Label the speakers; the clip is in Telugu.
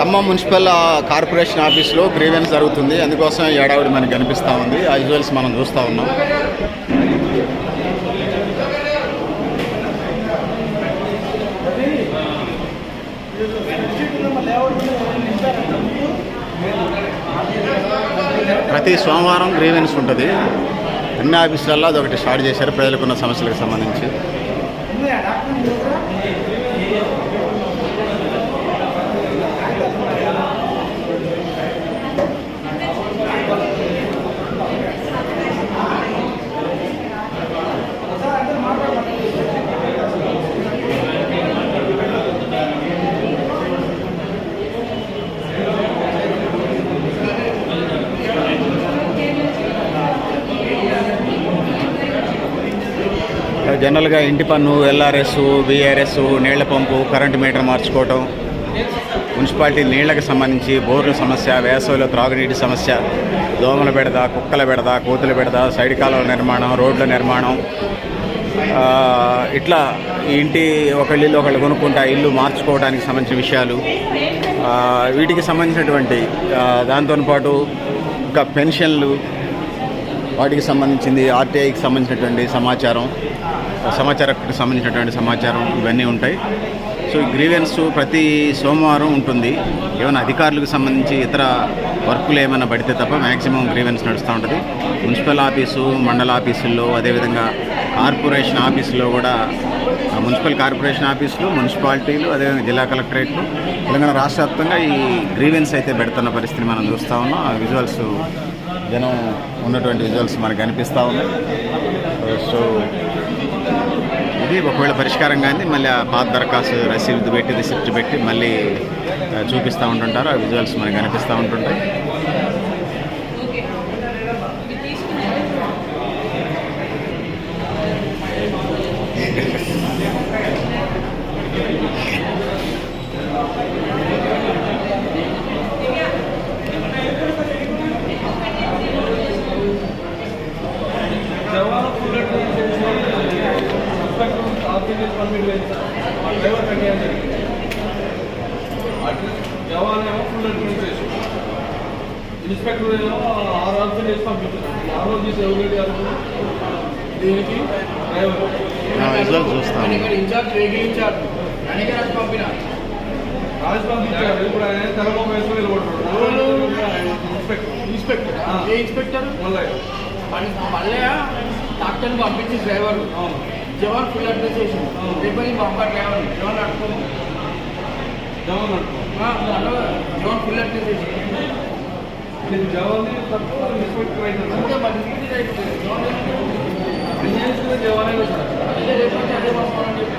Speaker 1: ఖమ్మం మున్సిపల్ కార్పొరేషన్ ఆఫీస్లో గ్రీవెన్స్ జరుగుతుంది. అందుకోసం ఈ ఏడావిడి మనకు కనిపిస్తూ ఉంది. ఆ విజువల్స్ మనం చూస్తూ ఉన్నాం. ప్రతి సోమవారం గ్రీవెన్స్ ఉంటుంది. అన్ని ఆఫీసులలో అదొకటి స్టార్ట్ చేశారు ప్రజలకున్న సమస్యలకు సంబంధించి. జనరల్గా ఇంటి పన్ను, ఎల్ఆర్ఎస్, బీఆర్ఎస్, నీళ్ల పంపు, కరెంటు మీటర్ మార్చుకోవటం, మున్సిపాలిటీ నీళ్లకు సంబంధించి బోర్ల సమస్య, వేసవిలో త్రాగునీటి సమస్య, దోమల బెడద, కుక్కల బెడద, కోతుల బెడద, సైడ్ కాలువల నిర్మాణం, రోడ్ల నిర్మాణం, ఇట్లా ఇంటి ఒకళ్ళు ఒకళ్ళు కొనుక్కుంటా ఇల్లు మార్చుకోవడానికి సంబంధించిన విషయాలు, వీటికి సంబంధించినటువంటి దాంతోపాటు ఇంకా పెన్షన్లు, వాటికి సంబంధించింది ఆర్టీఐకి సంబంధించినటువంటి సమాచారానికి సంబంధించినటువంటి సమాచారం ఇవన్నీ ఉంటాయి. సో ఈ గ్రీవెన్స్ ప్రతి సోమవారం ఉంటుంది. ఏమైనా అధికారులకు సంబంధించి ఇతర వర్కులు ఏమైనా పడితే తప్ప మ్యాక్సిమం గ్రీవెన్స్ నడుస్తూ ఉంటుంది. మున్సిపల్ ఆఫీసు, మండల ఆఫీసుల్లో, అదేవిధంగా కార్పొరేషన్ ఆఫీసులో కూడా, మున్సిపల్ కార్పొరేషన్ ఆఫీసులు, మున్సిపాలిటీలు, అదేవిధంగా జిల్లా కలెక్టరేట్లు, తెలంగాణ రాష్ట్ర వ్యాప్తంగా ఈ గ్రీవెన్స్ అయితే పెడుతున్న పరిస్థితిని మనం చూస్తూ ఉన్నాం. ఆ విజువల్స్, జనం ఉన్నటువంటి విజువల్స్ మనకు కనిపిస్తూ ఉన్నాయి. సో ఇది ఒకవేళ పరిష్కారం కానీ మళ్ళీ ఆ పాత దరఖాస్తు రిసిప్ట్ పెట్టి మళ్ళీ చూపిస్తూ ఉంటుంటారు. ఆ విజువల్స్ మనకు కనిపిస్తూ ఉంటుంటాయి.
Speaker 2: జవానేమో ఫుల్ అడ్మినిస్ట్రేషన్, ఇన్స్పెక్టర్ ఏమో 6 రోజులు చేసి పంపించారు. 6 రోజులు చేసి ఎవరు దీనికి డ్రైవర్
Speaker 1: చూస్తాను.
Speaker 2: ఇన్ఛార్జ్ వెహికల్ ఇన్ఛార్జ్ రాజు పంపించారు. ఇప్పుడు ఆయన తెలంగాణ వేసుకొని వెళ్ళిపోతాడు. ఇన్స్పెక్టర్
Speaker 3: మళ్ళీ డాక్టర్ని పంపించి డ్రైవర్ జవాన్ ఫుల్ అడ్మినిస్ట్రేషన్ రేపటి పంప డ్రైవర్ జవాన్ నడుపుకోము జవాన్ ఫుల్ అడ్మినిస్ట్రేషన్
Speaker 2: జవాన్ ఇన్స్పెక్టర్ అయితే జవానే
Speaker 3: రేపు అదే పంపాలని చెప్పి